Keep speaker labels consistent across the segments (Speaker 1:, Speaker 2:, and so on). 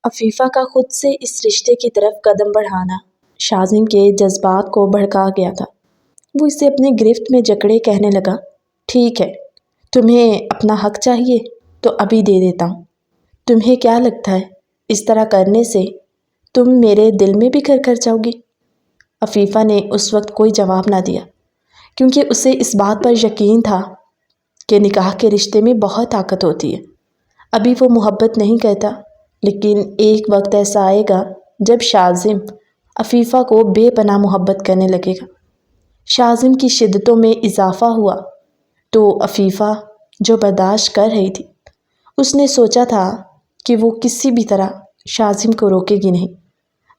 Speaker 1: عفیفہ کا خود سے اس رشتے کی طرف قدم بڑھانا شاذم کے جذبات کو بھڑکا گیا تھا۔ وہ اسے اپنے گرفت میں جکڑے کہنے لگا، ٹھیک ہے، تمہیں اپنا حق چاہیے تو ابھی دے دیتا ہوں۔ تمہیں کیا لگتا ہے اس طرح کرنے سے تم میرے دل میں بھی گھر کر جاؤ گی؟ عفیفہ نے اس وقت کوئی جواب نہ دیا، کیونکہ اسے اس بات پر یقین تھا کہ نکاح کے رشتے میں بہت طاقت ہوتی ہے۔ ابھی وہ محبت نہیں کرتا، لیکن ایک وقت ایسا آئے گا جب شاذم عفیفہ کو بے پناہ محبت کرنے لگے گا۔ شاذم کی شدتوں میں اضافہ ہوا تو عفیفہ جو برداشت کر رہی تھی، اس نے سوچا تھا کہ وہ کسی بھی طرح شاذم کو روکے گی نہیں،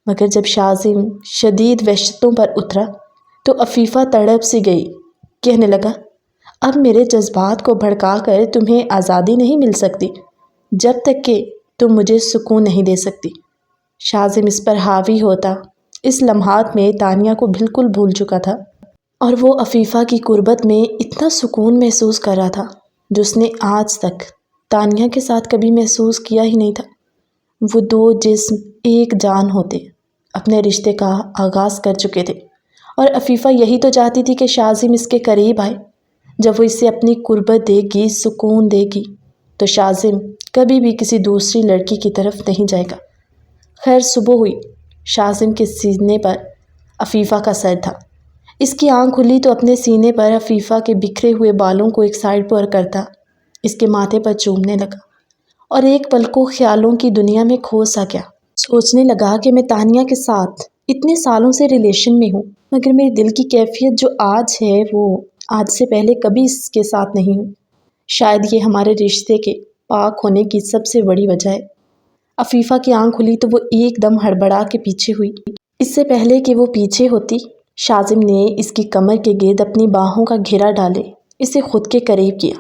Speaker 1: مگر جب شاذم شدید وحشتوں پر اترا تو عفیفہ تڑپ سی گئی، کہنے لگا، اب میرے جذبات کو بھڑکا کر تمہیں آزادی نہیں مل سکتی جب تک کہ تم مجھے سکون نہیں دے سکتی۔ شاذم اس پر حاوی ہوتا اس لمحات میں تانیہ کو بالکل بھول چکا تھا، اور وہ عفیفہ کی قربت میں اتنا سکون محسوس کر رہا تھا جو اس نے آج تک تانیہ کے ساتھ کبھی محسوس کیا ہی نہیں تھا۔ وہ دو جسم ایک جان ہوتے اپنے رشتے کا آغاز کر چکے تھے، اور عفیفہ یہی تو چاہتی تھی کہ شاذم اس کے قریب آئے۔ جب وہ اسے اپنی قربت دے گی، سکون دے گی، تو شاذم کبھی بھی کسی دوسری لڑکی کی طرف نہیں جائے گا۔ خیر صبح ہوئی، شاذم کے سینے پر عفیفہ کا سر تھا۔ اس کی آنکھ کھلی تو اپنے سینے پر عفیفہ کے بکھرے ہوئے بالوں کو ایک سائڈ پر کرتا اس کے ماتھے پر چومنے لگا، اور ایک پل کو خیالوں کی دنیا میں کھو سا گیا۔ سوچنے لگا کہ میں تانیہ کے ساتھ اتنے سالوں سے ریلیشن میں ہوں، مگر میرے دل کی کیفیت جو آج ہے وہ آج سے پہلے کبھی اس کے ساتھ نہیں ہوں۔ شاید یہ ہمارے رشتے کے پاک ہونے کی سب سے بڑی وجہ ہے۔ عفیفہ کی آنکھ کھلی تو وہ ایک دم ہڑبڑا کے پیچھے ہوئی۔ اس سے پہلے کہ وہ پیچھے ہوتی، شاذم نے اس کی کمر کے گرد اپنی باہوں کا گھیرا ڈالے اسے خود کے قریب کیا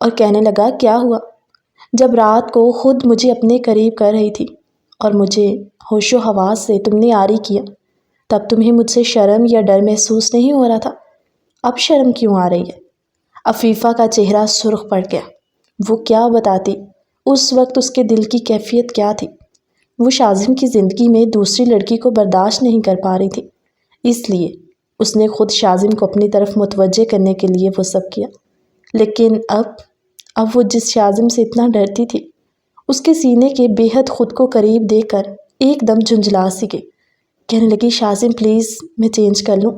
Speaker 1: اور کہنے لگا، کیا ہوا؟ جب رات کو خود مجھے اپنے قریب کر رہی تھی اور مجھے ہوش و حواس سے تم نے عاری کیا، تب تمہیں مجھ سے شرم یا ڈر محسوس نہیں ہو رہا تھا؟ اب شرم کیوں آ رہی ہے؟ عفیفہ کا چہرہ سرخ پڑ گیا۔ وہ کیا بتاتی اس وقت اس کے دل کی کیفیت کیا تھی؟ وہ شاذم کی زندگی میں دوسری لڑکی کو برداشت نہیں کر پا رہی تھی، اس لیے اس نے خود شاذم کو اپنی طرف متوجہ کرنے کے لیے وہ سب کیا۔ لیکن اب وہ جس شاذم سے اتنا ڈرتی تھی، اس کے سینے کے بے حد خود کو قریب دے کر ایک دم جھنجھلا سی گئی، کہنے لگی، شاذم پلیز میں چینج کر لوں؟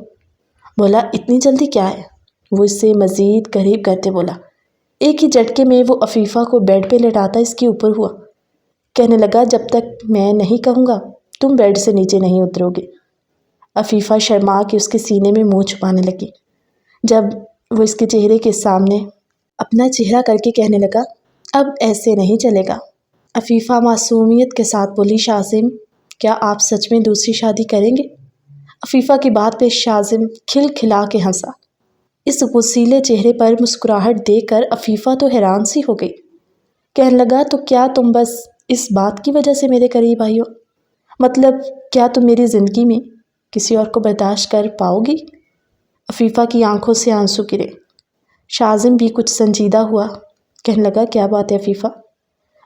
Speaker 1: بولا، اتنی جلدی کیا ہے؟ وہ اس سے مزید قریب کرتے بولا۔ ایک ہی جھٹکے میں وہ عفیفہ کو بیڈ پہ لٹاتا اس کے اوپر ہوا، کہنے لگا، جب تک میں نہیں کہوں گا تم بیڈ سے نیچے نہیں اترو گے۔ عفیفہ شرما کے اس کے سینے میں منہ چھپانے لگی۔ جب وہ اس کے چہرے کے سامنے اپنا چہرہ کر کے کہنے لگا، اب ایسے نہیں چلے گا۔ عفیفہ معصومیت کے ساتھ بولی، شاذم کیا آپ سچ میں دوسری شادی کریں گے؟ عفیفہ کی بات پہ شاذم کھل کھلا کے ہنسا۔ اس غصیلے چہرے پر مسکراہٹ دیکھ کر عفیفہ تو حیران سی ہو گئی، کہنے لگا، تو کیا تم بس اس بات کی وجہ سے میرے قریب آئی ہو؟ مطلب کیا تم میری زندگی میں کسی اور کو برداشت کر پاؤ گی؟ عفیفہ کی آنکھوں سے آنسو گرے۔ شاذم بھی کچھ سنجیدہ ہوا، کہنے لگا، کیا بات ہے عفیفہ؟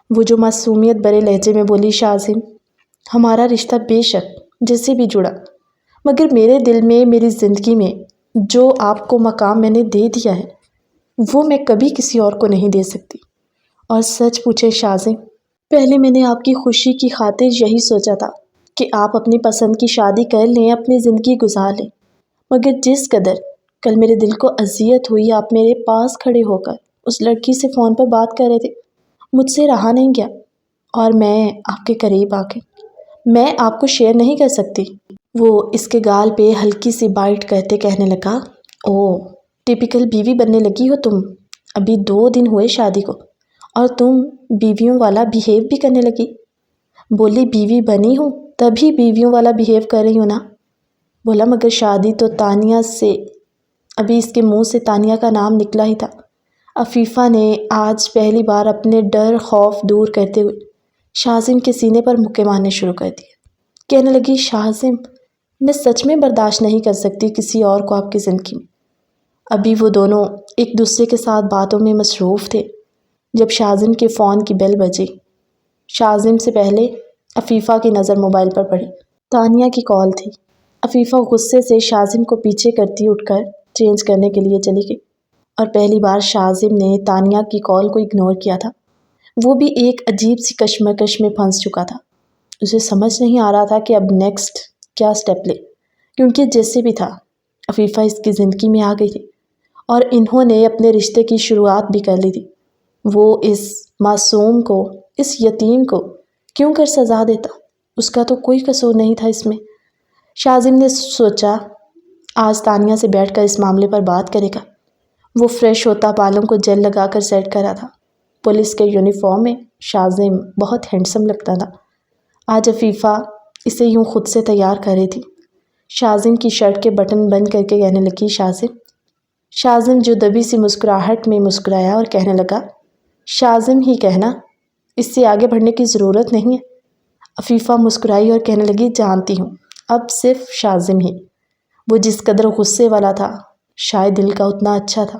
Speaker 1: وہ جو معصومیت بھرے لہجے میں بولی، شاذم ہمارا رشتہ بے شک جیسے بھی جڑا، مگر میرے دل میں، میری زندگی میں جو آپ کو مقام میں نے دے دیا ہے وہ میں کبھی کسی اور کو نہیں دے سکتی۔ اور سچ پوچھے شاذم، پہلے میں نے آپ کی خوشی کی خاطر یہی سوچا تھا کہ آپ اپنی پسند کی شادی کر لیں، اپنی زندگی گزار لیں، مگر جس قدر کل میرے دل کو اذیت ہوئی، آپ میرے پاس کھڑے ہو کر اس لڑکی سے فون پر بات کر رہے تھے، مجھ سے رہا نہیں گیا اور میں آپ کے قریب آ کے میں آپ کو شیئر نہیں کر سکتی۔ وہ اس کے گال پہ ہلکی سی بائٹ کرتے کہنے لگا، او ٹپیکل بیوی بننے لگی ہو تم، ابھی 2 دن ہوئے شادی کو اور تم بیویوں والا بیہیو بھی کرنے لگی۔ بولی، بیوی بنی ہوں تبھی بیویوں والا بیہیو کر رہی ہوں نا۔ بولا، مگر شادی تو تانیہ سے، ابھی اس کے منہ سے تانیہ کا نام نکلا ہی تھا۔ عفیفہ نے آج پہلی بار اپنے ڈر خوف دور کرتے ہوئے شاذم کے سینے پر مکے مارنے شروع کر دیے، کہنے لگی، شاذم میں سچ میں برداشت نہیں کر سکتی کسی اور کو آپ کی زندگی میں۔ ابھی وہ دونوں ایک دوسرے کے ساتھ باتوں میں مصروف تھے جب شاذم کے فون کی بیل بجی۔ شاذم سے پہلے عفیفہ کی نظر موبائل پر پڑی۔ تانیہ کی کال تھی۔ عفیفہ غصے سے شاذم کو پیچھے کرتی اٹھ کر چینج کرنے کے لیے چلی گئی، اور پہلی بار شاذم نے تانیہ کی کال کو اگنور کیا تھا۔ وہ بھی ایک عجیب سی کشمکش میں پھنس چکا تھا۔ اسے سمجھ نہیں آ رہا تھا کہ اب نیکسٹ کیا سٹیپ لے، کیونکہ جیسے بھی تھا عفیفہ اس کی زندگی میں آ گئی تھی اور انہوں نے اپنے رشتے کی شروعات بھی کر لی تھی۔ وہ اس معصوم کو، اس یتیم کو کیوں کر سزا دیتا؟ اس کا تو کوئی قصور نہیں تھا اس میں۔ شاذم نے سوچا آج تانیہ سے بیٹھ کر اس معاملے پر بات کرے گا۔ وہ فریش ہوتا، بالوں کو جیل لگا کر سیٹ کرا تھا۔ پولیس کے یونیفارم میں شاذم بہت ہینڈسم لگتا تھا۔ آج عفیفہ اسے یوں خود سے تیار کر رہی تھی۔ شاذم کی شرٹ کے بٹن بند کر کے کہنے لگی، شاذم جو دبی سی مسکراہٹ میں مسکرایا اور کہنے لگا، شاذم ہی کہنا، اس سے آگے بڑھنے کی ضرورت نہیں ہے۔ عفیفہ مسکرائی اور کہنے لگی، جانتی ہوں، اب صرف شاذم ہی۔ وہ جس قدر غصے والا تھا شاید دل کا اتنا اچھا تھا۔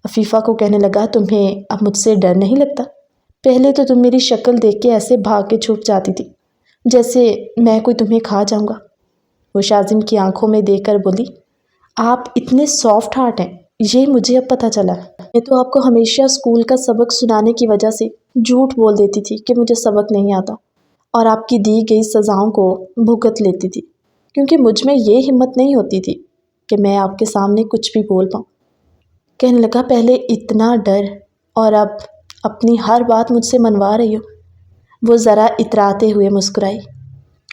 Speaker 1: عفیفہ کو کہنے لگا، تمہیں اب مجھ سے ڈر نہیں لگتا؟ پہلے تو تم میری شکل دیکھ کے ایسے بھاگ کے چھپ جاتی تھی جیسے میں کوئی تمہیں کھا جاؤں گا۔ وہ شاذم کی آنکھوں میں دیکھ کر بولی، آپ اتنے سافٹ ہارٹ ہیں، یہ مجھے اب پتہ چلا۔ میں تو آپ کو ہمیشہ اسکول کا سبق سنانے کی وجہ سے جھوٹ بول دیتی تھی کہ مجھے سبق نہیں آتا، اور آپ کی دی گئی سزاؤں کو بھگت لیتی تھی، کیونکہ مجھ میں یہ ہمت نہیں ہوتی تھی کہ میں آپ کے سامنے کچھ بھی بول پاؤں۔ کہنے لگا، پہلے اتنا ڈر اور اب اپنی ہر بات مجھ سے منوا رہی ہو۔ وہ ذرا اتراتے ہوئے مسکرائی۔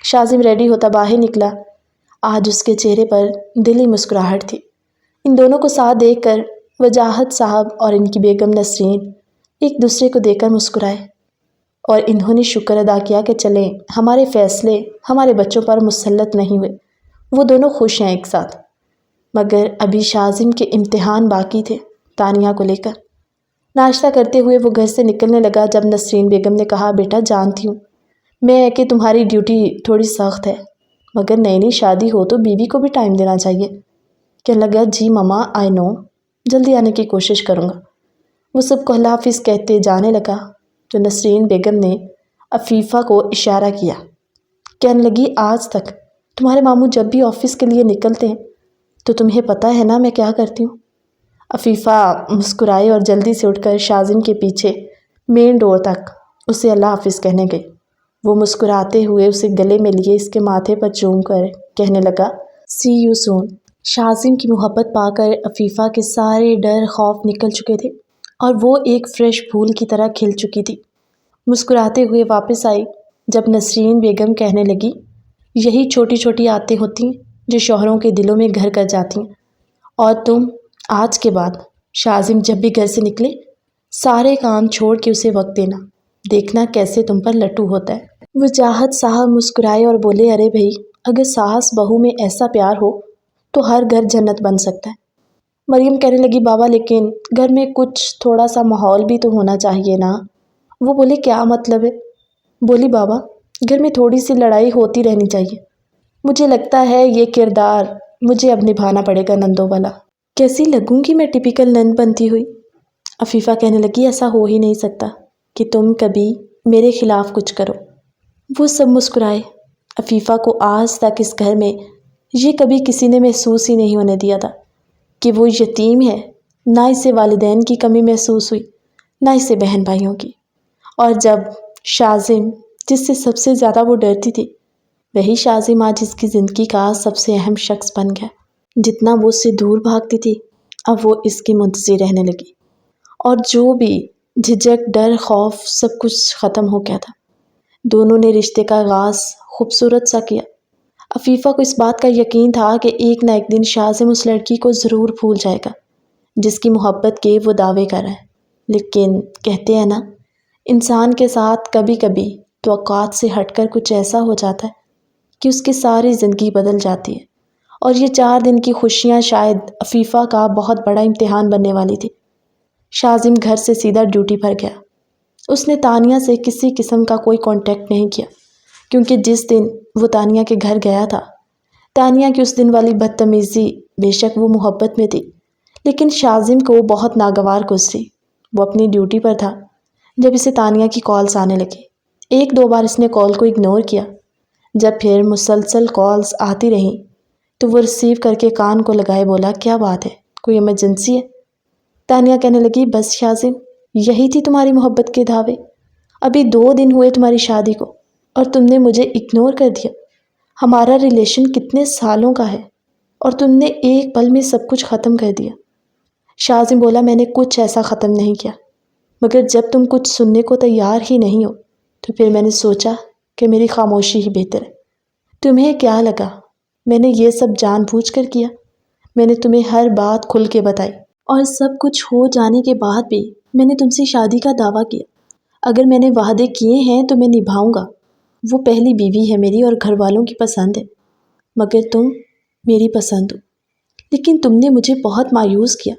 Speaker 1: شاذم ریڈی ہوتا باہر نکلا۔ آج اس کے چہرے پر دلی مسکراہٹ تھی۔ ان دونوں کو ساتھ دیکھ کر وجاہت صاحب اور ان کی بیگم نسرین ایک دوسرے کو دیکھ کر مسکرائے، اور انہوں نے شکر ادا کیا کہ چلیں ہمارے فیصلے ہمارے بچوں پر مسلط نہیں ہوئے۔ وہ دونوں خوش ہیں ایک ساتھ۔ مگر ابھی شاذم کے امتحان باقی تھے تانیہ کو لے کر۔ ناشتہ کرتے ہوئے وہ گھر سے نکلنے لگا جب نسرین بیگم نے کہا، بیٹا جانتی ہوں میں کہ تمہاری ڈیوٹی تھوڑی سخت ہے، مگر نئی شادی ہو تو بیوی کو بھی ٹائم دینا چاہیے۔ کہنے لگا، جی ماما، آئی نو، جلدی آنے کی کوشش کروں گا۔ وہ سب کو اللہ حافظ کہتے جانے لگا تو نسرین بیگم نے عفیفہ کو اشارہ کیا۔ کہنے لگی، آج تک تمہارے ماموں جب بھی آفس کے لیے نکلتے ہیں تو تمہیں پتہ ہے نا میں کیا کرتی ہوں؟ عفیفہ مسکرائی اور جلدی سے اٹھ کر شاذم کے پیچھے مین ڈور تک اسے اللہ حافظ کہنے گئی۔ وہ مسکراتے ہوئے اسے گلے میں لیے اس کے ماتھے پر چوم کر کہنے لگا، سی یو سون۔ شاذم کی محبت پا کر عفیفہ کے سارے ڈر خوف نکل چکے تھے اور وہ ایک فریش پھول کی طرح کھل چکی تھی۔ مسکراتے ہوئے واپس آئی جب نسرین بیگم کہنے لگی، یہی چھوٹی چھوٹی عادتیں ہوتی ہیں جو شوہروں کے دلوں میں گھر کر جاتی ہیں، اور تم آج کے بعد شاذم جب بھی گھر سے نکلے سارے کام چھوڑ کے اسے وقت دینا، دیکھنا کیسے تم پر لٹو ہوتا ہے۔ وجاہت صاحب مسکرائے اور بولے، ارے بھائی، اگر ساس بہو میں ایسا پیار ہو تو ہر گھر جنت بن سکتا ہے۔ مریم کہنے لگی، بابا لیکن گھر میں کچھ تھوڑا سا ماحول بھی تو ہونا چاہیے نا۔ وہ بولے، کیا مطلب ہے؟ بولی، بابا گھر میں تھوڑی سی لڑائی ہوتی رہنی چاہیے۔ مجھے لگتا ہے یہ کردار مجھے اب نبھانا پڑے گا نندوں والا۔ کیسی لگوں گی میں ٹپیکل نند بنتی ہوئی؟ عفیفہ کہنے لگی، ایسا ہو ہی نہیں سکتا کہ تم کبھی میرے خلاف کچھ کرو۔ وہ سب مسکرائے۔ عفیفہ کو آج تک اس گھر میں یہ کبھی کسی نے محسوس ہی نہیں ہونے دیا تھا کہ وہ یتیم ہے۔ نہ اسے والدین کی کمی محسوس ہوئی، نہ اسے بہن بھائیوں کی۔ اور جب شاذم جس سے سب سے زیادہ وہ ڈرتی تھی، وہی شاذم آج اس کی زندگی کا سب سے اہم شخص بن گیا۔ جتنا وہ اس سے دور بھاگتی تھی اب وہ اس کی منتظر رہنے لگی، اور جو بھی جھجک، ڈر، خوف سب کچھ ختم ہو گیا تھا۔ دونوں نے رشتے کا آغاز خوبصورت سا کیا۔ عفیفہ کو اس بات کا یقین تھا کہ ایک نہ ایک دن شاذم اس لڑکی کو ضرور بھول جائے گا جس کی محبت کے وہ دعوے کر رہا ہے۔ لیکن کہتے ہیں نا، انسان کے ساتھ کبھی کبھی توقعات سے ہٹ کر کچھ ایسا ہو جاتا ہے کہ اس کی ساری زندگی بدل جاتی ہے، اور یہ 4 دن کی خوشیاں شاید عفیفہ کا بہت بڑا امتحان بننے والی تھی۔ شاذم گھر سے سیدھا ڈیوٹی پر گیا۔ اس نے تانیہ سے کسی قسم کا کوئی کانٹیکٹ نہیں کیا، کیونکہ جس دن وہ تانیہ کے گھر گیا تھا، تانیہ کی اس دن والی بدتمیزی، بے شک وہ محبت میں تھی لیکن شاذم کو بہت ناگوار گزری۔ وہ اپنی ڈیوٹی پر تھا جب اسے تانیہ کی کالز آنے لگی۔ ایک دو بار اس نے کال کو اگنور کیا۔ جب پھر مسلسل کالز آتی رہیں تو وہ ریسیو کر کے کان کو لگائے بولا، کیا بات ہے، کوئی ایمرجنسی ہے؟ تانیہ کہنے لگی، بس شاذم، یہی تھی تمہاری محبت کے دعوے؟ ابھی 2 دن ہوئے تمہاری شادی کو اور تم نے مجھے اگنور کر دیا۔ ہمارا ریلیشن کتنے سالوں کا ہے اور تم نے ایک پل میں سب کچھ ختم کر دیا۔ شاذم بولا، میں نے کچھ ایسا ختم نہیں کیا، مگر جب تم کچھ سننے کو تیار ہی نہیں ہو تو پھر میں نے سوچا کہ میری خاموشی ہی بہتر ہے۔ تمہیں کیا لگا میں نے یہ سب جان بوجھ کر کیا؟ میں نے تمہیں ہر بات کھل کے بتائی، اور سب کچھ ہو جانے کے بعد بھی میں نے تم سے شادی کا دعویٰ کیا۔ اگر میں نے وعدے کیے ہیں تو میں نبھاؤں گا۔ وہ پہلی بیوی ہے میری اور گھر والوں کی پسند ہے، مگر تم میری پسند ہو، لیکن تم نے مجھے بہت مایوس کیا۔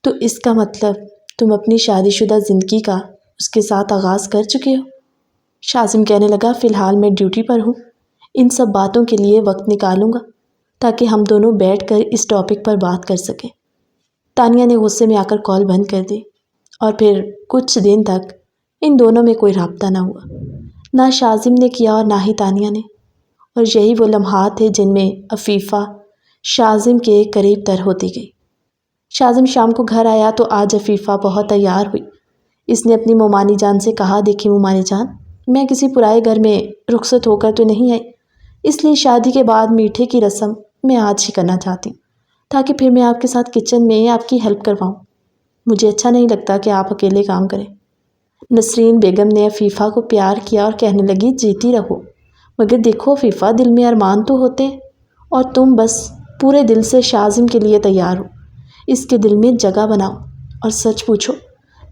Speaker 1: تو اس کا مطلب تم اپنی شادی شدہ زندگی کا اس کے ساتھ آغاز کر چکے ہو؟ شاذم کہنے لگا، فی الحال میں ڈیوٹی پر ہوں، ان سب باتوں کے لیے وقت نکالوں گا تاکہ ہم دونوں بیٹھ کر اس ٹاپک پر بات کر سکیں۔ تانیہ نے غصے میں آ کر کال بند کر دی اور پھر کچھ دن تک ان دونوں میں کوئی رابطہ نہ ہوا، نہ شاذم نے کیا اور نہ ہی تانیہ نے۔ اور یہی وہ لمحات تھے جن میں عفیفہ شاذم کے قریب تر ہوتی گئی۔ شاذم شام کو گھر آیا تو آج عفیفہ بہت تیار ہوئی۔ اس نے اپنی مومانی جان سے کہا، دیکھی مومانی جان، میں کسی پرائے گھر میں رخصت ہو کر تو نہیں آئی، اس لیے شادی کے بعد میٹھے کی رسم میں آج ہی کرنا چاہتی ہوں تاکہ پھر میں آپ کے ساتھ کچن میں آپ کی ہیلپ کرواؤں۔ مجھے اچھا نہیں لگتا کہ آپ اکیلے کام کریں۔ نسرین بیگم نے عفیفہ کو پیار کیا اور کہنے لگی، جیتی رہو، مگر دیکھو عفیفہ، دل میں ارمان تو ہوتے ہیں اور تم بس پورے دل سے شاذم کے لیے تیار ہو۔ اس کے دل میں جگہ بناؤ۔ اور سچ پوچھو،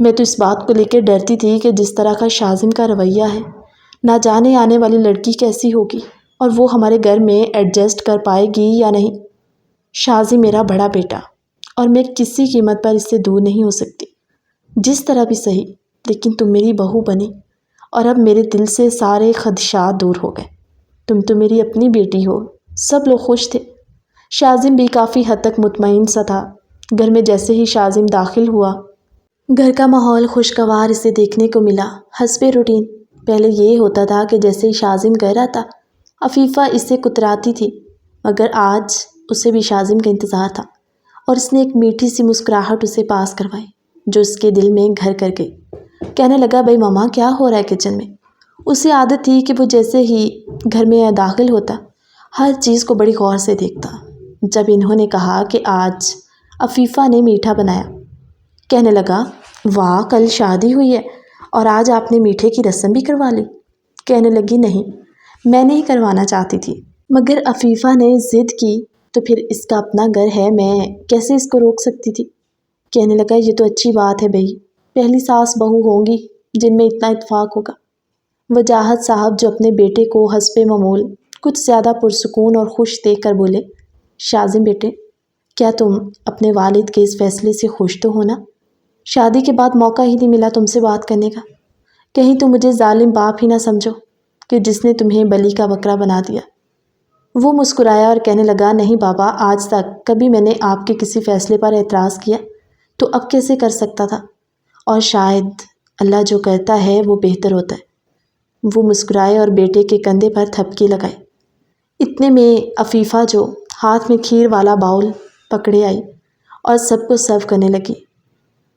Speaker 1: میں تو اس بات کو لے کے ڈرتی تھی کہ جس طرح کا شاذم کا رویہ ہے، نہ جانے آنے والی لڑکی کیسی ہوگی اور وہ ہمارے گھر میں ایڈجسٹ کر پائے گی یا نہیں۔ شاذم میرا بڑا بیٹا اور میں کسی قیمت پر اس سے دور نہیں ہو سکتی، جس طرح بھی صحیح، لیکن تم میری بہو بنی اور اب میرے دل سے سارے خدشات دور ہو گئے۔ تم تو میری اپنی بیٹی ہو۔ سب لوگ خوش تھے۔ شاذم بھی کافی حد تک مطمئن سا تھا۔ گھر میں جیسے ہی شاذم داخل ہوا، گھر کا ماحول خوشگوار اسے دیکھنے کو ملا۔ حسب روٹین پہلے یہ ہوتا تھا کہ جیسے ہی شاذم گھر آتا، عفیفہ اس سے کتراتی تھی، مگر آج اسے بھی شاذم کا انتظار تھا اور اس نے ایک میٹھی سی مسکراہٹ اسے پاس کروائی جو اس کے دل میں گھر کر گئی۔ کہنے لگا، بھائی ماما، کیا ہو رہا ہے کچن میں؟ اسے عادت تھی کہ وہ جیسے ہی گھر میں داخل ہوتا ہر چیز کو بڑی غور سے دیکھتا۔ جب انہوں نے کہا کہ آج عفیفہ نے میٹھا بنایا، کہنے لگا، واہ، کل شادی ہوئی ہے اور آج آپ نے میٹھے کی رسم بھی کروا لی؟ کہنے لگی، نہیں، میں نہیں کروانا چاہتی تھی، مگر عفیفہ نے ضد کی تو پھر اس کا اپنا گھر ہے، میں کیسے اس کو روک سکتی تھی؟ کہنے لگا، یہ تو اچھی بات ہے بھائی، پہلی ساس بہو ہوں گی جن میں اتنا اتفاق ہوگا۔ وجاہت صاحب جو اپنے بیٹے کو حسب معمول کچھ زیادہ پرسکون اور خوش دیکھ کر بولے، شاذم بیٹے، کیا تم اپنے والد کے اس فیصلے سے خوش تو ہونا؟ شادی کے بعد موقع ہی نہیں ملا تم سے بات کرنے کا، کہیں تم مجھے ظالم باپ ہی نہ سمجھو کہ جس نے تمہیں بلی کا بکرا بنا دیا۔ وہ مسکرایا اور کہنے لگا، نہیں بابا، آج تک کبھی میں نے آپ کے کسی فیصلے پر اعتراض کیا تو اب کیسے کر سکتا تھا، اور شاید اللہ جو کرتا ہے وہ بہتر ہوتا ہے۔ وہ مسکرائے اور بیٹے کے کندھے پر تھپکی لگائے۔ اتنے میں عفیفہ جو ہاتھ میں کھیر والا باؤل پکڑے آئی اور سب کو سرو کرنے لگی۔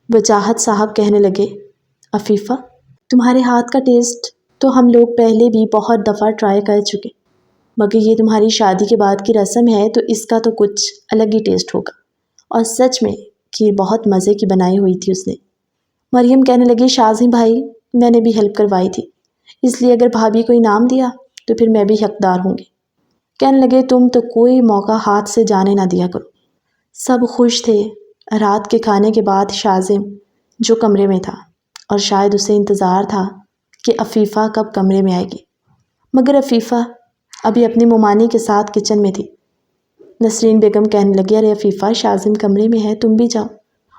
Speaker 1: وجاہت صاحب کہنے لگے، عفیفہ، تمہارے ہاتھ کا ٹیسٹ تو ہم لوگ پہلے بھی بہت دفعہ ٹرائی کر چکے، مگر یہ تمہاری شادی کے بعد کی رسم ہے تو اس کا تو کچھ الگ ہی ٹیسٹ ہوگا۔ اور سچ میں کھیر بہت مزے کی بنائی ہوئی تھی اس نے۔ مریم کہنے لگی، شاذم بھائی، میں نے بھی ہیلپ کروائی تھی، اس لیے اگر بھابھی کو انعام دیا تو پھر میں بھی حقدار ہوں گی۔ کہنے لگے، تم تو کوئی موقع ہاتھ سے جانے نہ دیا کرو۔ سب خوش تھے۔ رات کے کھانے کے بعد شاذم جو کمرے میں تھا اور شاید اسے انتظار تھا کہ عفیفہ کب کمرے میں آئے گی، مگر عفیفہ ابھی اپنی مومانی کے ساتھ کچن میں تھی۔ نسرین بیگم کہنے لگی، ارے عفیفہ، شاذم کمرے میں ہے، تم بھی جاؤ،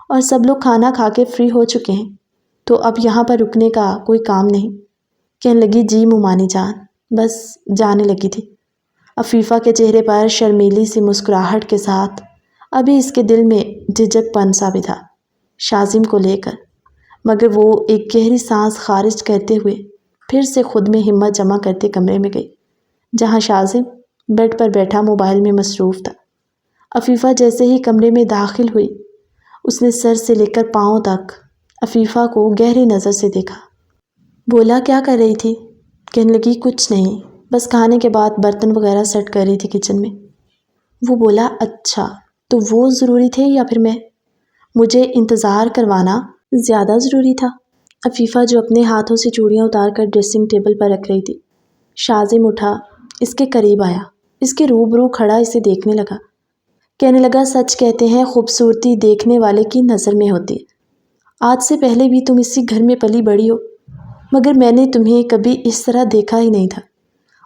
Speaker 1: اور سب لوگ کھانا کھا کے فری ہو چکے ہیں تو اب یہاں پر رکنے کا کوئی کام نہیں۔ کہنے لگی، جی مومانی جان، بس جانے لگی تھی۔ عفیفہ کے چہرے پر شرمیلی سی مسکراہٹ کے ساتھ ابھی اس کے دل میں جھجک پن سا بھی تھا شاذم کو لے کر، مگر وہ ایک گہری سانس خارج کرتے ہوئے پھر سے خود میں ہمت جمع کرتے کمرے میں گئی جہاں شاذم بیڈ پر بیٹھا موبائل میں مصروف تھا۔ عفیفہ جیسے ہی کمرے میں داخل ہوئی اس نے سر سے لے کر پاؤں تک عفیفہ کو گہری نظر سے دیکھا۔ بولا کیا کر رہی تھی؟ کہنے لگی کچھ نہیں، بس کھانے کے بعد برتن وغیرہ سیٹ کر رہی تھی کچن میں۔ وہ بولا اچھا تو وہ ضروری تھے یا پھر میں؟ مجھے انتظار کروانا زیادہ ضروری تھا۔ عفیفہ جو اپنے ہاتھوں سے چوڑیاں اتار کر ڈریسنگ ٹیبل پر رکھ رہی تھی، شاذم اٹھا، اس کے قریب آیا، اس کے روبرو کھڑا اسے دیکھنے لگا۔ کہنے لگا سچ کہتے ہیں خوبصورتی دیکھنے والے کی نظر میں ہوتی ہے۔ آج سے پہلے بھی تم اسی گھر میں پلی بڑھی ہو، مگر میں نے تمہیں کبھی اس طرح دیکھا ہی نہیں تھا،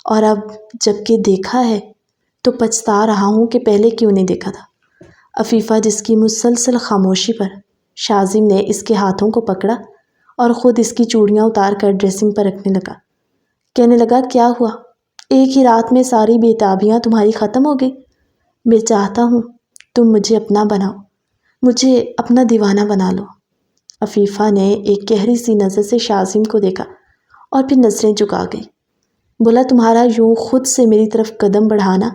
Speaker 1: اور اب جب کہ دیکھا ہے تو پچھتا رہا ہوں کہ پہلے کیوں نہیں دیکھا تھا۔ عفیفہ جس کی مسلسل خاموشی پر شاذم نے اس کے ہاتھوں کو پکڑا اور خود اس کی چوڑیاں اتار کر ڈریسنگ پر رکھنے لگا۔ کہنے لگا کیا ہوا؟ ایک ہی رات میں ساری بےتابیاں تمہاری ختم ہو گئی؟ میں چاہتا ہوں تم مجھے اپنا بناؤ، مجھے اپنا دیوانہ بنا لو۔ عفیفہ نے ایک گہری سی نظر سے شاذم کو دیکھا اور پھر نظریں جھکا گئی۔ بولا تمہارا یوں خود سے میری طرف قدم بڑھانا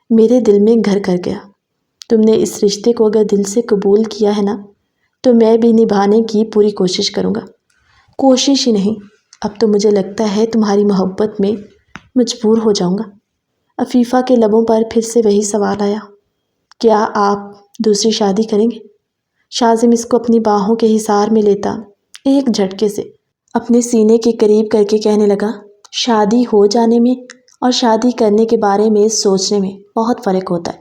Speaker 1: میرے دل میں گھر کر گیا۔ تم نے اس رشتے کو اگر دل سے قبول کیا ہے نا تو میں بھی نبھانے کی پوری کوشش کروں گا۔ کوشش ہی نہیں، اب تو مجھے لگتا ہے تمہاری محبت میں مجبور ہو جاؤں گا۔ عفیفہ کے لبوں پر پھر سے وہی سوال آیا، کیا آپ دوسری شادی کریں گے؟ شاذم اس کو اپنی باہوں کے حصار میں لیتا ایک جھٹکے سے اپنے سینے کے قریب کر کے کہنے لگا، شادی ہو جانے میں اور شادی کرنے کے بارے میں سوچنے میں بہت فرق ہوتا ہے،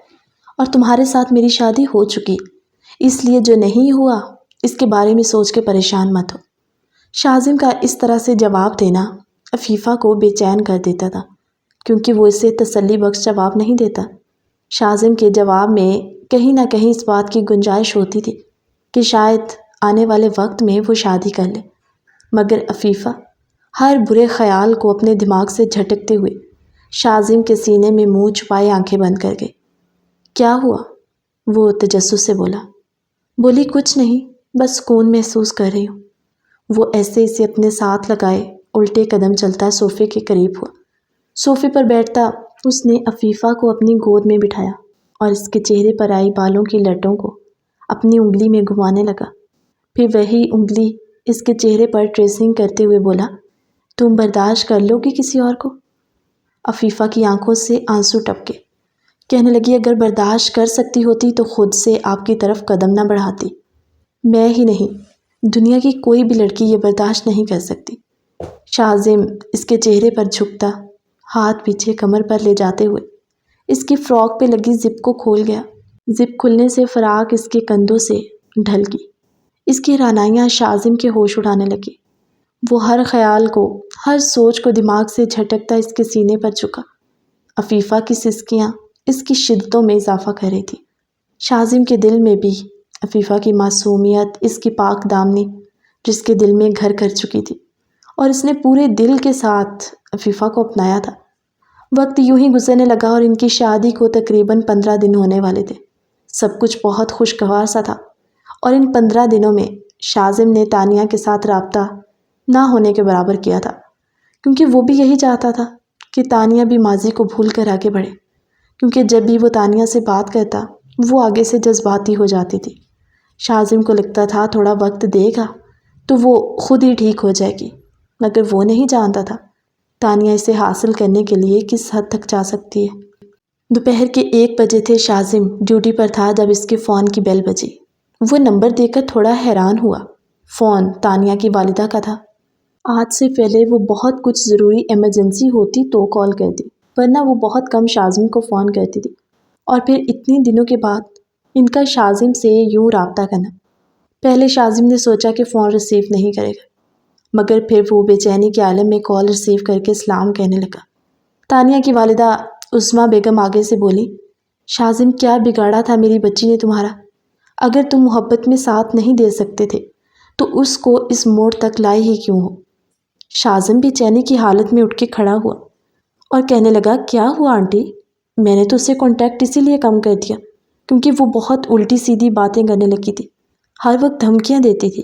Speaker 1: اور تمہارے ساتھ میری شادی ہو چکی، اس لیے جو نہیں ہوا اس کے بارے میں سوچ کے پریشان مت ہو۔ شاذم کا اس طرح سے جواب دینا عفیفہ کو بے چین کر دیتا تھا، کیونکہ وہ اسے تسلی بخش جواب نہیں دیتا۔ شاذم کے جواب میں کہیں نہ کہیں اس بات کی گنجائش ہوتی تھی کہ شاید آنے والے وقت میں وہ شادی کر لے، مگر عفیفہ ہر برے خیال کو اپنے دماغ سے جھٹکتے ہوئے شاذم کے سینے میں منہ چھپائے آنکھیں بند کر گئی۔ کیا ہوا؟ وہ تجسس سے بولی کچھ نہیں، بس سکون محسوس کر رہی ہوں۔ وہ ایسے اسے اپنے ساتھ لگائے الٹے قدم چلتا صوفے کے قریب ہوا۔ صوفے پر بیٹھتا اس نے عفیفہ کو اپنی گود میں بٹھایا اور اس کے چہرے پر آئی بالوں کی لٹوں کو اپنی انگلی میں گھمانے لگا، پھر وہی انگلی اس کے چہرے پر ٹریسنگ کرتے ہوئے بولا، تم برداشت کر لو گی کسی اور کو؟ عفیفہ کی آنکھوں سے آنسو ٹپکے۔ کہنے لگی اگر برداشت کر سکتی ہوتی تو خود سے آپ کی طرف قدم نہ بڑھاتی۔ میں ہی نہیں، دنیا کی کوئی بھی لڑکی یہ برداشت نہیں کر سکتی۔ شاذم اس کے چہرے پر جھکتا، ہاتھ پیچھے کمر پر لے جاتے ہوئے اس کی فراک پہ لگی زپ کو کھول گیا۔ زپ کھلنے سے فراک اس کے کندھوں سے ڈھل گئی۔ اس کی رعنائیاں شاذم کے ہوش اڑانے لگی۔ وہ ہر خیال کو، ہر سوچ کو دماغ سے جھٹکتا اس کے سینے پر جھکا۔ عفیفہ کی سسکیاں اس کی شدتوں میں اضافہ کر رہی تھی۔ شاذم کے دل میں بھی عفیفہ کی معصومیت، اس کی پاک دامنی جس کے دل میں گھر کر چکی تھی، اور اس نے پورے دل کے ساتھ عفیفہ کو اپنایا تھا۔ وقت یوں ہی گزرنے لگا اور ان کی شادی کو تقریباً 15 دن ہونے والے تھے۔ سب کچھ بہت خوشگوار سا تھا، اور ان 15 دنوں میں شاذم نے تانیہ کے ساتھ رابطہ نہ ہونے کے برابر کیا تھا، کیونکہ وہ بھی یہی چاہتا تھا کہ تانیہ بھی ماضی کو بھول کر آگے بڑھے، کیونکہ جب بھی وہ تانیہ سے بات کرتا وہ آگے سے جذباتی ہو جاتی تھی۔ شاذم کو لگتا تھا تھوڑا وقت دے گا تو وہ خود ہی ٹھیک ہو جائے گی، مگر وہ نہیں جانتا تھا تانیہ اسے حاصل کرنے کے لیے کس حد تک جا سکتی ہے۔ دوپہر کے 1 بجے تھے۔ شاذم ڈیوٹی پر تھا جب اس کے فون کی بیل بجی۔ وہ نمبر دیکھ کر تھوڑا حیران ہوا۔ فون تانیہ کی والدہ کا تھا۔ آج سے پہلے وہ بہت کچھ ضروری ایمرجنسی ہوتی تو کال کرتی، ورنہ وہ بہت کم شاذم کو فون کرتی تھی، اور پھر اتنی دنوں کے بعد ان کا شاذم سے یوں رابطہ کرنا۔ پہلے شاذم نے سوچا کہ فون ریسیو نہیں کرے گا، مگر پھر وہ بے چینی کے عالم میں کال ریسیو کر کے سلام کہنے لگا۔ تانیہ کی والدہ عظمیٰ بیگم آگے سے بولی، شاذم کیا بگاڑا تھا میری بچی نے تمہارا؟ اگر تم محبت میں ساتھ نہیں دے سکتے تھے تو اس کو اس موڑ تک لائے ہی کیوں ہو؟ شاذم بے چینی کی حالت میں اٹھ کے کھڑا ہوا اور کہنے لگا، کیا ہوا آنٹی؟ میں نے تو اسے کانٹیکٹ اسی لیے کم کر دیا کیونکہ وہ بہت الٹی سیدھی باتیں کرنے لگی تھی، ہر وقت دھمکیاں دیتی تھی۔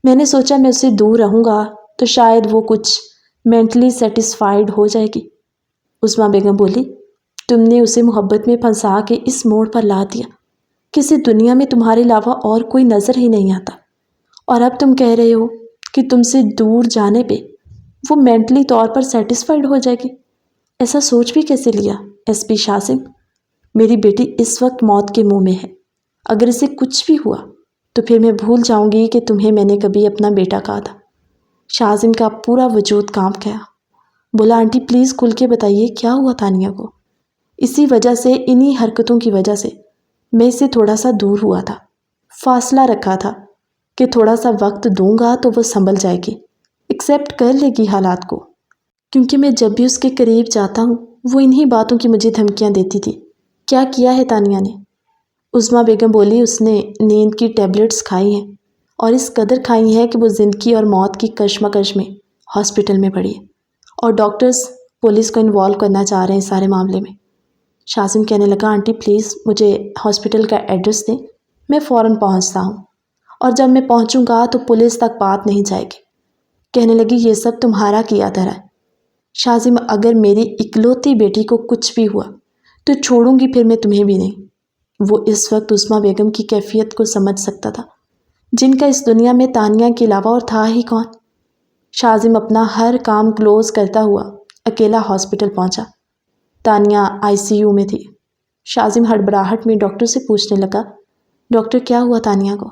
Speaker 1: میں نے سوچا میں اس سے دور رہوں گا تو شاید وہ کچھ مینٹلی سیٹسفائیڈ ہو جائے گی۔ عظمیٰ بیگم بولی، تم نے اسے محبت میں پھنسا کے اس موڑ پر لا دیا، کسی دنیا میں تمہارے علاوہ اور کوئی نظر ہی نہیں آتا، اور اب تم کہہ رہے ہو کہ تم سے دور جانے پہ وہ مینٹلی طور پر سیٹسفائیڈ ہو جائے گی۔ ایسا سوچ بھی کیسے لیا ایس پی شاذم؟ میری بیٹی اس وقت موت کے منہ میں ہے، اگر اسے کچھ بھی ہوا تو پھر میں بھول جاؤں گی کہ تمہیں میں نے کبھی اپنا بیٹا کہا تھا۔ شاذم کا پورا وجود کانپ گیا، بولا، آنٹی پلیز کھل کے بتائیے کیا ہوا تانیہ کو؟ اسی وجہ سے، انہی حرکتوں کی وجہ سے میں اس سے تھوڑا سا دور ہوا تھا، فاصلہ رکھا تھا کہ تھوڑا سا وقت دوں گا تو وہ سنبھل جائے گی، ایکسیپٹ کر لے گی حالات کو، کیونکہ میں جب بھی اس کے قریب جاتا ہوں وہ انہی باتوں کی مجھے دھمکیاں دیتی تھی۔ کیا کیا ہے تانیہ نے؟ عظمیٰ بیگم بولی، اس نے نیند کی ٹیبلٹس کھائی ہیں، اور اس قدر کھائی ہیں کہ وہ زندگی اور موت کی کشمکش میں ہاسپٹل میں پڑی ہے، اور ڈاکٹرز پولیس کو انوالو کرنا چاہ رہے ہیں سارے معاملے میں۔ شاذم کہنے لگا، آنٹی پلیز مجھے ہاسپٹل کا ایڈریس دیں، میں فوراً پہنچتا ہوں، اور جب میں پہنچوں گا تو پولیس تک بات نہیں جائے گی۔ کہنے لگی، یہ سب تمہارا کیا دھرا ہے شاذم، اگر میری اکلوتی بیٹی کو کچھ بھی ہوا تو چھوڑوں گی پھر میں تمہیں بھی نہیں۔ وہ اس وقت عظمیٰ بیگم کی کیفیت کو سمجھ سکتا تھا، جن کا اس دنیا میں تانیہ کے علاوہ اور تھا ہی کون۔ شاذم اپنا ہر کام کلوز کرتا ہوا اکیلا ہاسپٹل پہنچا۔ تانیہ آئی سی یو میں تھی۔ شاذم ہڑبڑاہٹ میں ڈاکٹر سے پوچھنے لگا، ڈاکٹر کیا ہوا تانیہ کو؟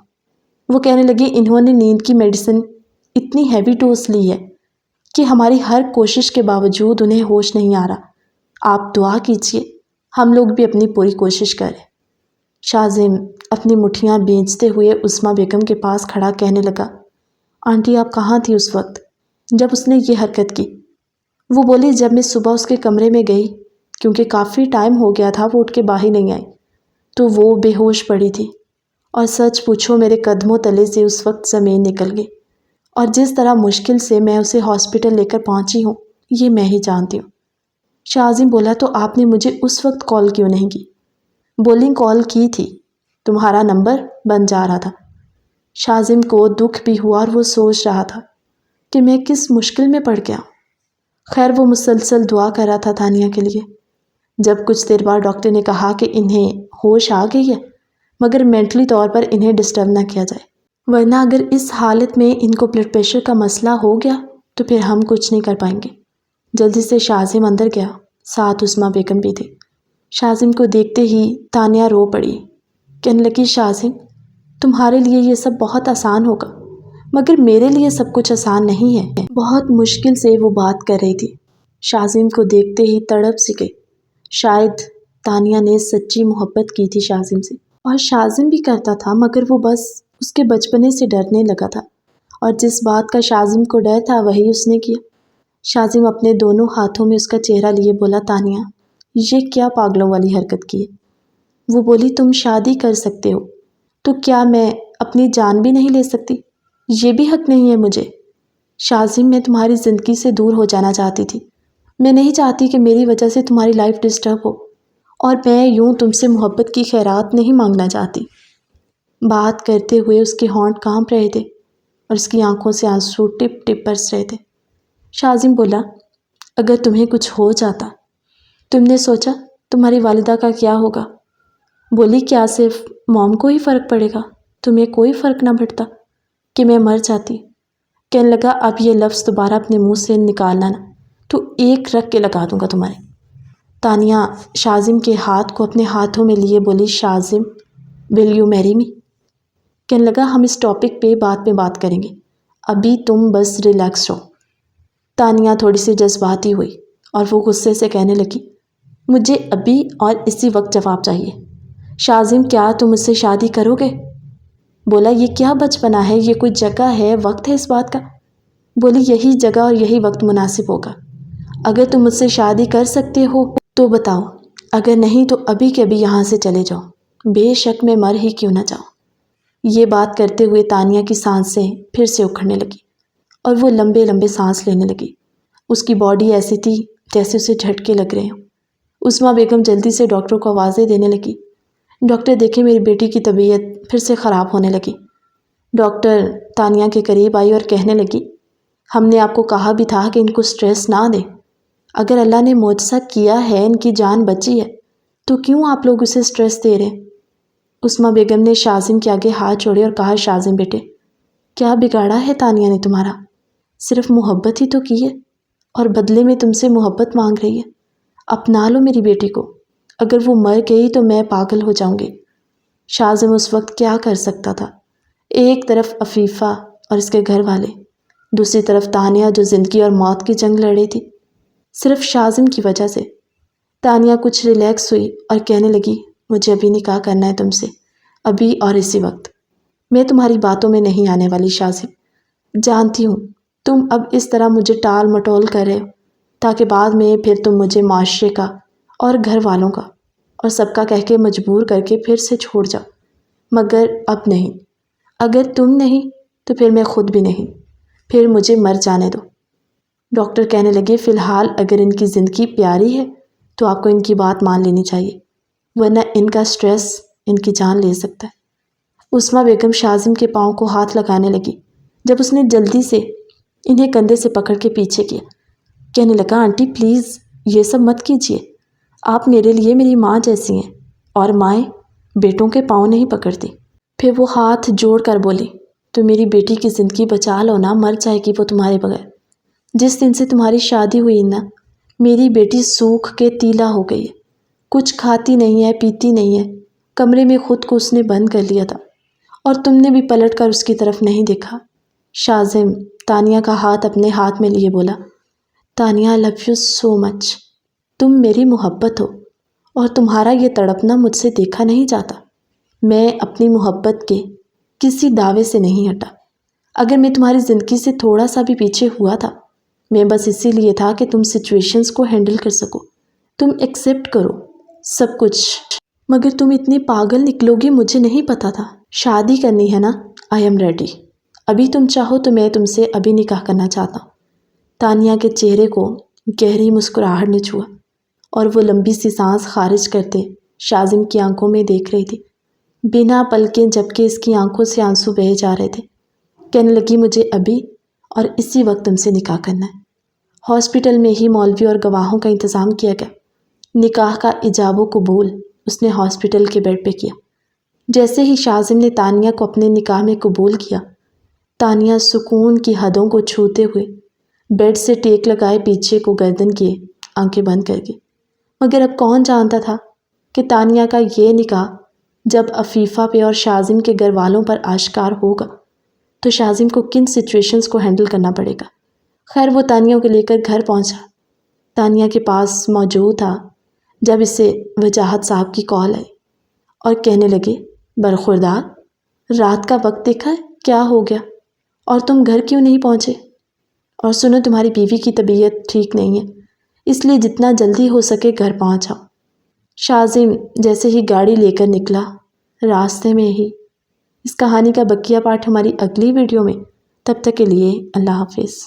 Speaker 1: وہ کہنے لگی، انہوں نے نیند کی میڈیسن اتنی ہیوی ڈوز لی ہے کہ ہماری ہر کوشش کے باوجود انہیں ہوش نہیں آ رہا، آپ دعا کیجیے، ہم لوگ بھی اپنی پوری کوشش کریں۔ شاذم اپنی مٹھیاں بھیجتے ہوئے عظمیٰ بیگم کے پاس کھڑا کہنے لگا، آنٹی آپ کہاں تھی اس وقت جب اس نے یہ حرکت کی؟ وہ بولی، جب میں صبح اس کے کمرے میں گئی، کیونکہ کافی ٹائم ہو گیا تھا وہ اٹھ کے باہر نہیں آئی، تو وہ بے ہوش پڑی تھی، اور سچ پوچھو میرے قدموں تلے سے اس وقت زمین نکل گئی، اور جس طرح مشکل سے میں اسے ہاسپٹل لے کر پہنچی ہوں یہ میں ہی جانتی ہوں۔ شاذم بولا، تو آپ نے مجھے اس وقت کال کیوں نہیں کی؟ بولی، کال کی تھی، تمہارا نمبر بن جا رہا تھا۔ شاذم کو دکھ بھی ہوا اور وہ سوچ رہا تھا کہ میں کس مشکل میں پڑ گیا۔ خیر وہ مسلسل دعا کر رہا تھا تانیہ کے لیے۔ جب کچھ دیر بعد ڈاکٹر نے کہا کہ انہیں ہوش آ گئی ہے، مگر مینٹلی طور پر انہیں ڈسٹرب نہ کیا جائے، ورنہ اگر اس حالت میں ان کو بلڈ پریشر کا مسئلہ ہو گیا تو پھر ہم کچھ نہیں کر پائیں گے۔ جلدی سے شاذم اندر گیا، ساتھ عظمیٰ بیگم بھی تھی۔ شاذم کو دیکھتے ہی تانیہ رو پڑی، کہنے لگی، شاذم تمہارے لیے یہ سب بہت آسان ہوگا، مگر میرے لیے سب کچھ آسان نہیں ہے۔ بہت مشکل سے وہ بات کر رہی تھی۔ شاذم کو دیکھتے ہی تڑپ سی گئی۔ شاید تانیہ نے سچی محبت کی تھی شاذم سے، اور شاذم بھی کرتا تھا، مگر وہ بس اس کے بچپنے سے ڈرنے لگا تھا، اور جس بات کا شاذم کو ڈر تھا وہی اس نے کیا۔ شاذم اپنے دونوں ہاتھوں میں اس کا چہرہ لیے بولا، تانیہ یہ کیا پاگلوں والی حرکت کی ہے؟ وہ بولی، تم شادی کر سکتے ہو تو کیا میں اپنی جان بھی نہیں لے سکتی؟ یہ بھی حق نہیں ہے مجھے؟ شاذم میں تمہاری زندگی سے دور ہو جانا چاہتی تھی، میں نہیں چاہتی کہ میری وجہ سے تمہاری لائف ڈسٹرب ہو، اور میں یوں تم سے محبت کی خیرات نہیں مانگنا چاہتی۔ بات کرتے ہوئے اس کے ہونٹ کانپ رہے تھے اور اس کی آنکھوں سے آنسو ٹپ ٹپ برس رہے تھے۔ شاذم بولا، اگر تمہیں کچھ ہو جاتا، تم نے سوچا تمہاری والدہ کا کیا ہوگا؟ بولی، کیا صرف موم کو ہی فرق پڑے گا؟ تمہیں کوئی فرق نہ پڑتا کہ میں مر جاتی؟ کہنے لگا، اب یہ لفظ دوبارہ اپنے منہ سے نکالنا نہ، تو ایک رکھ کے لگا دوں گا تمہارے۔ تانیہ شاذم کے ہاتھ کو اپنے ہاتھوں میں لیے بولی، شاذم ول یو میری می؟ کہنے لگا، ہم اس ٹاپک پہ بعد میں بات کریں گے، ابھی تم بس ریلیکس رہو۔ تانیہ تھوڑی سی جذباتی ہوئی اور وہ غصے سے کہنے لگی، مجھے ابھی اور اسی وقت جواب چاہیے۔ شاذم کیا تم مجھ سے شادی کرو گے؟ بولا، یہ کیا بچپنا ہے، یہ کوئی جگہ ہے، وقت ہے اس بات کا؟ بولی، یہی جگہ اور یہی وقت مناسب ہوگا۔ اگر تم مجھ سے شادی کر سکتے ہو تو بتاؤ، اگر نہیں تو ابھی کے ابھی یہاں سے چلے جاؤ، بے شک میں مر ہی کیوں نہ جاؤں۔ یہ بات کرتے ہوئے تانیہ کی سانسیں پھر سے اکھڑنے لگی اور وہ لمبے لمبے سانس لینے لگی۔ اس کی باڈی ایسی تھی جیسے اسے جھٹکے لگ رہے ہوں۔ عظمیٰ بیگم جلدی سے ڈاکٹر کو آوازیں دینے لگی، ڈاکٹر دیکھیں میری بیٹی کی طبیعت پھر سے خراب ہونے لگی۔ ڈاکٹر تانیہ کے قریب آئی اور کہنے لگی، ہم نے آپ کو کہا بھی تھا کہ ان کو سٹریس نہ دیں۔ اگر اللہ نے معجزہ کیا ہے، ان کی جان بچی ہے، تو کیوں آپ لوگ اسے سٹریس دے رہے ہیں؟ عثمہ بیگم نے شاذم کے آگے ہاتھ چھوڑے اور کہا، شاذم بیٹے، کیا بگاڑا ہے تانیہ نے تمہارا؟ صرف محبت ہی تو کی ہے، اور بدلے میں تم سے محبت مانگ رہی ہے۔ اپنا لو میری بیٹی کو، اگر وہ مر گئی تو میں پاگل ہو جاؤں گی۔ شاذم اس وقت کیا کر سکتا تھا؟ ایک طرف عفیفہ اور اس کے گھر والے، دوسری طرف تانیہ جو زندگی اور موت کی جنگ لڑ رہی تھی، صرف شاذم کی وجہ سے۔ تانیہ کچھ ریلیکس ہوئی اور کہنے لگی، مجھے ابھی نکاح کرنا ہے تم سے، ابھی اور اسی وقت۔ میں تمہاری باتوں میں نہیں آنے والی شاذم، جانتی ہوں تم اب اس طرح مجھے ٹال مٹول کر رہے ہو تاکہ بعد میں پھر تم مجھے معاشرے کا اور گھر والوں کا اور سب کا کہہ کے مجبور کر کے پھر سے چھوڑ جاؤ، مگر اب نہیں۔ اگر تم نہیں تو پھر میں خود بھی نہیں، پھر مجھے مر جانے دو۔ ڈاکٹر کہنے لگے، فی الحال اگر ان کی زندگی پیاری ہے تو آپ کو ان کی بات مان لینی چاہیے، ورنہ ان کا سٹریس ان کی جان لے سکتا ہے۔ عثمہ بیگم شاذم کے پاؤں کو ہاتھ لگانے لگی، جب اس نے جلدی سے انہیں کندھے سے پکڑ کے پیچھے کیا۔ کہنے لگا، آنٹی پلیز یہ سب مت کیجیے، آپ میرے لیے میری ماں جیسی ہیں، اور مائیں بیٹوں کے پاؤں نہیں پکڑتی۔ پھر وہ ہاتھ جوڑ کر بولی، تو میری بیٹی کی زندگی بچا لو نا، مر جائے گی وہ تمہارے بغیر۔ جس دن سے تمہاری شادی ہوئی نا، میری بیٹی سوکھ کے تیلا ہو گئی ہے، کچھ کھاتی نہیں ہے، پیتی نہیں ہے، کمرے میں خود کو اس نے بند کر لیا تھا، اور تم نے بھی پلٹ کر اس کی طرف نہیں دیکھا۔ شاذم تانیہ کا ہاتھ اپنے ہاتھ میں لیے بولا، تانیہ آئی لو یو سو مچ، تم میری محبت ہو، اور تمہارا یہ تڑپنا مجھ سے دیکھا نہیں جاتا۔ میں اپنی محبت کے کسی دعوے سے نہیں ہٹا۔ اگر میں تمہاری زندگی سے تھوڑا سا بھی پیچھے ہوا تھا، میں بس اسی لیے تھا کہ تم سچویشنز کو ہینڈل کر سکو، تم ایکسیپٹ کرو سب کچھ، مگر تم اتنی پاگل نکلو گی مجھے نہیں پتا تھا۔ شادی کرنی ہے نا، آئی ایم ریڈی، ابھی تم چاہو تو میں تم سے ابھی نکاح کرنا چاہتا ہوں۔ تانیہ کے چہرے کو گہری مسکراہٹ نے چھوا، اور وہ لمبی سی سانس خارج کرتے شاذم کی آنکھوں میں دیکھ رہی تھی، بنا پلکیں، جبکہ اس کی آنکھوں سے آنسو بہے جا رہے تھے۔ کہنے لگی، مجھے ابھی اور اسی وقت تم سے نکاح کرنا ہے۔ ہاسپٹل میں ہی مولوی اور گواہوں کا انتظام کیا گیا۔ نکاح کا ایجاب و قبول اس نے ہاسپٹل کے بیڈ پہ کیا۔ جیسے ہی شاذم نے تانیہ کو اپنے نکاح میں قبول کیا، تانیہ سکون کی حدوں کو چھوتے ہوئے بیڈ سے ٹیک لگائے پیچھے کو گردن کیے آنکھیں بند کر گئی۔ مگر اب کون جانتا تھا کہ تانیہ کا یہ نکاح جب عفیفہ پہ اور شاذم کے گھر والوں پر آشکار ہوگا تو شاذم کو کن سچویشنز کو ہینڈل کرنا پڑے گا۔ خیر وہ تانیہ کو لے کر گھر پہنچا۔ تانیہ کے پاس موجود تھا جب اسے وجاہت صاحب کی کال آئی اور کہنے لگے، برخوردار، رات کا وقت دیکھا ہے کیا ہو گیا، اور تم گھر کیوں نہیں پہنچے؟ اور سنو تمہاری بیوی کی طبیعت ٹھیک نہیں ہے، اس لیے جتنا جلدی ہو سکے گھر پہنچاؤ۔ شاذم جیسے ہی گاڑی لے کر نکلا، راستے میں ہی اس کہانی کا بقیہ پارٹ ہماری اگلی ویڈیو میں۔ تب تک کے لیے اللہ حافظ۔